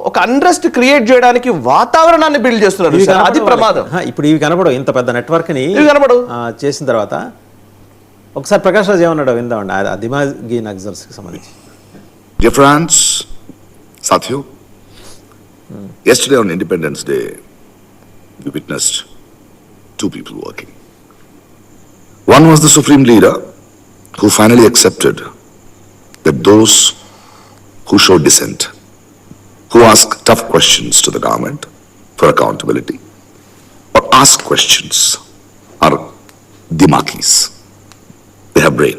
ఒక unrest create చేయడానికి వాతావరణాన్ని బిల్డ్ చేస్తున్నారు. అది ప్రమాదం. ఇప్పుడు ఇవి కనపడవు, ఇంత పెద్ద నెట్వర్క్ ని చేసిన తర్వాత. ఒకసారి ప్రకాష్ రాజ్ ఏమన్నాడు విందామండి ఆ దిమాగి నక్సల్స్ కి సంబంధించి. Dear friends, Sathiyo, yesterday on Independence Day, we witnessed two people working. One was the Supreme Leader who finally accepted that those who show dissent, who ask tough questions to the government for accountability, or ask questions, are Dimakis. They have brain.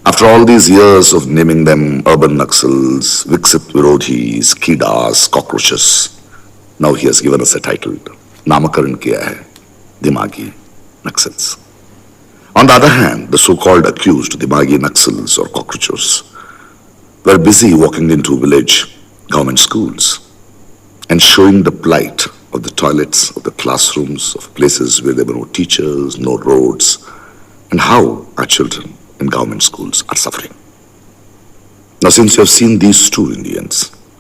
After all these years of naming them urban Naxals, Viksit Virodhis, Kidas, cockroaches, now he has given us a title, Namakaran kiya hai, Dimagi Naxals. On the other hand, the so-called accused Dimagi Naxals or cockroaches were busy walking into village government schools and showing the plight of the toilets, of the classrooms, of places where there were no teachers, no roads, and how our children in government schools are suffering. Now, since you have seen these two Indians,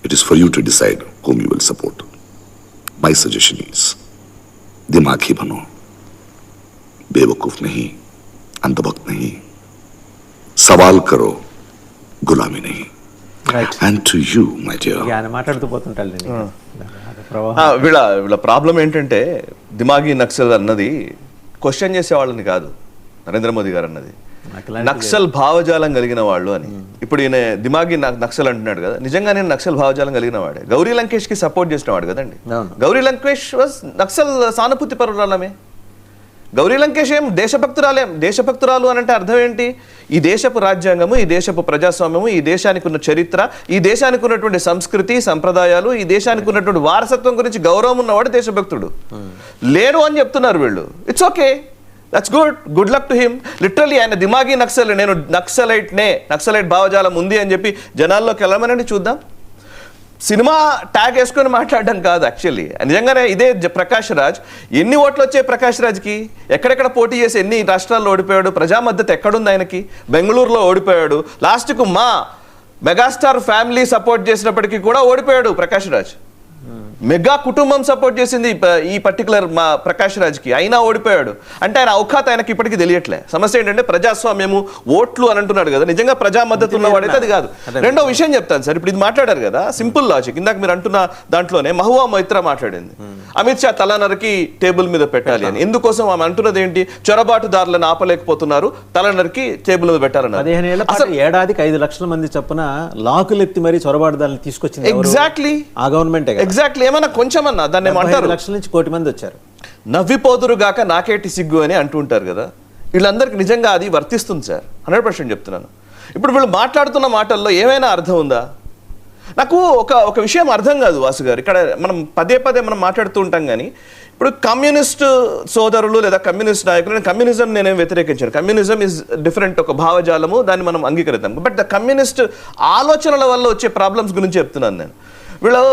it is for you to decide whom you will support. My suggestion is, Dimagi bano, bevakoof nahi, अंधभक्त नहीं, सवाल करो, गुलामी नहीं. Right. And to you, my dear. ఆయన మాట్లాడుతూ పోతుంటాడు. వీళ్ళ problem ఏంటంటే దిమాగి నక్సల్ అన్నది క్వశ్చన్ చేసే వాళ్ళని కాదు నరేంద్ర మోదీ గారు అన్నది, నక్సల్ భావజాలం కలిగిన వాళ్ళు అని. ఇప్పుడు ఈయన దిమాగి నక్సల్ అంటున్నాడు కదా, నిజంగా నేను నక్సల్ భావజాలం కలిగిన వాడే. గౌరీ లంకేష్ కి సపోర్ట్ చేసిన వాడు కదండి. గౌరీ లంకేష్ వాజ్ నక్సల్ సానుభూతి పరురాలమే. గౌరీ లంకేష్ ఏం దేశభక్తురాలు అని అంటే అర్థం ఏంటి? ఈ దేశపు రాజ్యాంగము, ఈ దేశపు ప్రజాస్వామ్యము, ఈ దేశానికి ఉన్న చరిత్ర, ఈ దేశానికి ఉన్నటువంటి సంస్కృతి సంప్రదాయాలు, ఈ దేశానికి ఉన్నటువంటి వారసత్వం గురించి గౌరవం ఉన్నవాడు దేశభక్తుడు. లేరు అని చెప్తున్నారు వీళ్ళు. It's okay, that's good luck to him. Literally ఆయన దిమాగి నక్సల్, నేను నక్సలైట్ భావజాలం ఉంది అని చెప్పి జనాల్లోకి వెళ్ళమనండి చూద్దాం. సినిమా ట్యాగ్ వేసుకొని మాట్లాడడం కాదు యాక్చువల్లీ. నిజంగానే ఇదే ప్రకాష్ రాజ్, ఎన్ని ఓట్లు వచ్చాయి ప్రకాష్ రాజ్కి? ఎక్కడెక్కడ పోటీ చేసి ఎన్ని రాష్ట్రాల్లో ఓడిపోయాడు? ప్రజా మద్దతు ఎక్కడుంది ఆయనకి? బెంగళూరులో ఓడిపోయాడు. లాస్ట్కు మా మెగాస్టార్ ఫ్యామిలీ సపోర్ట్ చేసినప్పటికీ కూడా ఓడిపోయాడు ప్రకాష్ రాజ్. మెగా కుటుంబం సపోర్ట్ చేసింది ఈ పర్టికులర్ మా ప్రకాష్ రాజ్కి, అయినా ఓడిపోయాడు. అంటే ఆయన అవకాశం ఆయనకి ఇప్పటికీ తెలియట్లే. సమస్య ఏంటంటే ప్రజాస్వామ్యము, ఓట్లు అని అంటున్నాడు కదా, నిజంగా ప్రజా మద్దతు ఉన్నవాడైతే అది కాదు. రెండో విషయం చెప్తాను సార్, ఇప్పుడు ఇది మాట్లాడారు కదా, సింపుల్ లాజిక్. ఇందాక మీరు అంటున్న దాంట్లోనే మహువా మొయిత్రా మాట్లాడింది, అమిత్ షా తలనరికి టేబుల్ మీద పెట్టాలి అని. ఎందుకోసం ఆమె అంటున్నది ఏంటి? చొరబాటుదారులను ఆపలేకపోతున్నారు, తలనరికి టేబుల్ మీద పెట్టాలన్నారు. 15 ఏళ్ల పాటు ఏడాదికి 5 లక్షల మంది చొప్పున లాకులు ఎత్తి మరి చొరబాటుదారులను తీసుకొచ్చింది ఎగ్జాక్ట్లీ ఆ గవర్నమెంట్. ఎగ్జాక్ట్లీ ఏమన్నా కొంచెమన్నా దాన్ని ఏమంటారు, 5 లక్షల నుంచి 1 కోటి మంది వచ్చారు. నవ్విపోదురుగాక నాకేటి సిగ్గు అని అంటుంటారు కదా, వీళ్ళందరికీ నిజంగా అది వర్తిస్తుంది సార్, 100% చెప్తున్నాను. ఇప్పుడు వీళ్ళు మాట్లాడుతున్న మాటల్లో ఏమైనా అర్థం ఉందా? నాకు ఒక విషయం అర్థం కాదు వాసు గారు. ఇక్కడ మనం పదే మనం మాట్లాడుతూ ఉంటాం కానీ, ఇప్పుడు కమ్యూనిస్ట్ సోదరులు లేదా కమ్యూనిస్ట్ నాయకులు, కమ్యూనిజం నేనేం వ్యతిరేకించాను, కమ్యూనిజం ఇస్ డిఫరెంట్, ఒక భావజాలము, దాన్ని మనం అంగీకరిద్దాం. బట్ ద కమ్యూనిస్ట్ ఆలోచనల వల్ల వచ్చే ప్రాబ్లమ్స్ గురించి చెప్తున్నాను నేను. వీళ్ళు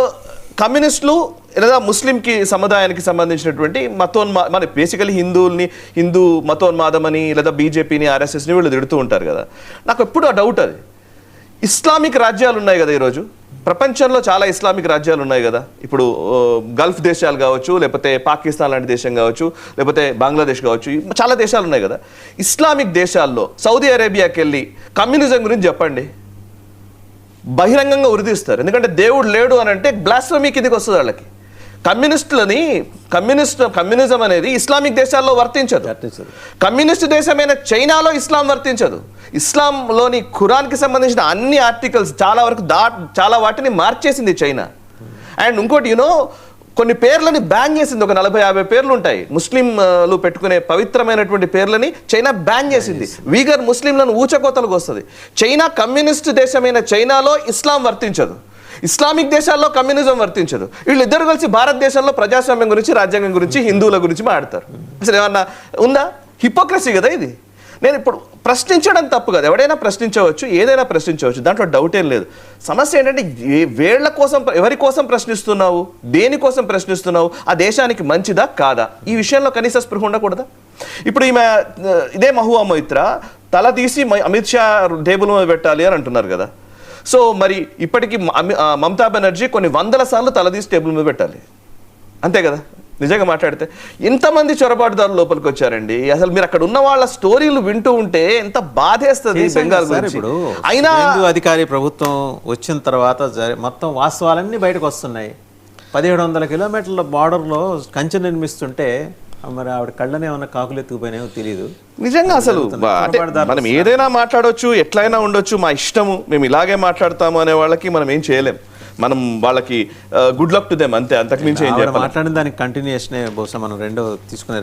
కమ్యూనిస్టులు లేదా ముస్లింకి సముదాయానికి సంబంధించినటువంటి మన బేసికలీ హిందూ మతోన్మాదం అని లేదా బీజేపీని ఆర్ఎస్ఎస్ని వీళ్ళు తిడుతూ ఉంటారు కదా. నాకు ఎప్పుడు ఆ డౌట్ అది, ఇస్లామిక్ రాజ్యాలు ఉన్నాయి కదా ఈరోజు ప్రపంచంలో, చాలా ఇస్లామిక్ రాజ్యాలు ఉన్నాయి కదా. ఇప్పుడు గల్ఫ్ దేశాలు కావచ్చు, లేకపోతే పాకిస్తాన్ లాంటి దేశం కావచ్చు, లేకపోతే బంగ్లాదేశ్ కావచ్చు, చాలా దేశాలు ఉన్నాయి కదా. ఇస్లామిక్ దేశాల్లో సౌదీ అరేబియాకి వెళ్ళి కమ్యూనిజం గురించి చెప్పండి, బహిరంగంగా ఉరిదీస్తారు. ఎందుకంటే దేవుడు లేడు అని అంటే బ్లాస్ఫమీ కిందకి వస్తుంది వాళ్ళకి. కమ్యూనిజం అనేది ఇస్లామిక్ దేశాల్లో వర్తించదు. కమ్యూనిస్ట్ దేశమైన చైనాలో ఇస్లాం వర్తించదు. ఇస్లాంలోని ఖురాన్కి సంబంధించిన అన్ని ఆర్టికల్స్ చాలా వాటిని మార్చేసింది చైనా. అండ్ ఇంకోటి కొన్ని పేర్లని బ్యాన్ చేసింది, ఒక 40-50 పేర్లు ఉంటాయి ముస్లింలు పెట్టుకునే పవిత్రమైనటువంటి పేర్లని చైనా బ్యాన్ చేసింది. వీగర్ ముస్లింలను ఊచకోతలకు వస్తుంది. చైనా కమ్యూనిస్ట్ దేశమైన చైనాలో ఇస్లాం వర్తించదు, ఇస్లామిక్ దేశాల్లో కమ్యూనిజం వర్తించదు. వీళ్ళిద్దరు కలిసి భారతదేశంలో ప్రజాస్వామ్యం గురించి, రాజ్యాంగం గురించి, హిందువుల గురించి మాట్లాడతారు. అసలు ఏమన్నా ఉందా? హిపోక్రసీ కదా ఇది. నేను ఇప్పుడు ప్రశ్నించడం తప్పు కదా, ఎవడైనా ప్రశ్నించవచ్చు, ఏదైనా ప్రశ్నించవచ్చు, దాంట్లో డౌట్ ఏం లేదు. సమస్య ఏంటంటే ఎవరి కోసం ప్రశ్నిస్తున్నావు, దేనికోసం ప్రశ్నిస్తున్నావు, ఆ దేశానికి మంచిదా కాదా, ఈ విషయంలో కనీస స్పృహ ఉండకూడదా? ఇప్పుడు ఇదే మహువా మొయిత్రా తల తీసి అమిత్ షా టేబుల్ మీద పెట్టాలి అని అంటున్నారు కదా. సో మరి ఇప్పటికీ మమతా బెనర్జీ కొన్ని వందల సార్లు తలదీసి టేబుల్ మీద పెట్టాలి, అంతే కదా నిజంగా మాట్లాడితే. ఎంతమంది చొరబాటుదారులు లోపలికి వచ్చారండి, అసలు మీరు అక్కడ ఉన్న వాళ్ళ స్టోరీలు వింటూ ఉంటే ఎంత బాధేస్తుంది బెంగాల్ గురించి. ఇప్పుడు అయినా అధికారి ప్రభుత్వం వచ్చిన తర్వాత మొత్తం వాస్తవాలన్నీ బయటకు వస్తున్నాయి. 1700 కిలోమీటర్ల బార్డర్లో కంచె నిర్మిస్తుంటే మరి ఆవిడ కళ్ళనే ఉన్న కాకులు ఎత్తుకుపోయినాయో తెలియదు. నిజంగా అసలు అంటే మనం ఏదైనా మాట్లాడవచ్చు, ఎట్లయినా ఉండొచ్చు, మా ఇష్టము, మేము ఇలాగే మాట్లాడతాము అనే వాళ్ళకి మనం ఏం చేయలేం. మనం వాళ్ళకి గుడ్ లక్ టు దెమ్ అంతే, అంతకుమించి ఏం చెప్పాలి. మాట్లాడిన దానికి కంటిన్యూషన్ బహుశా మనం రెండో తీసుకునే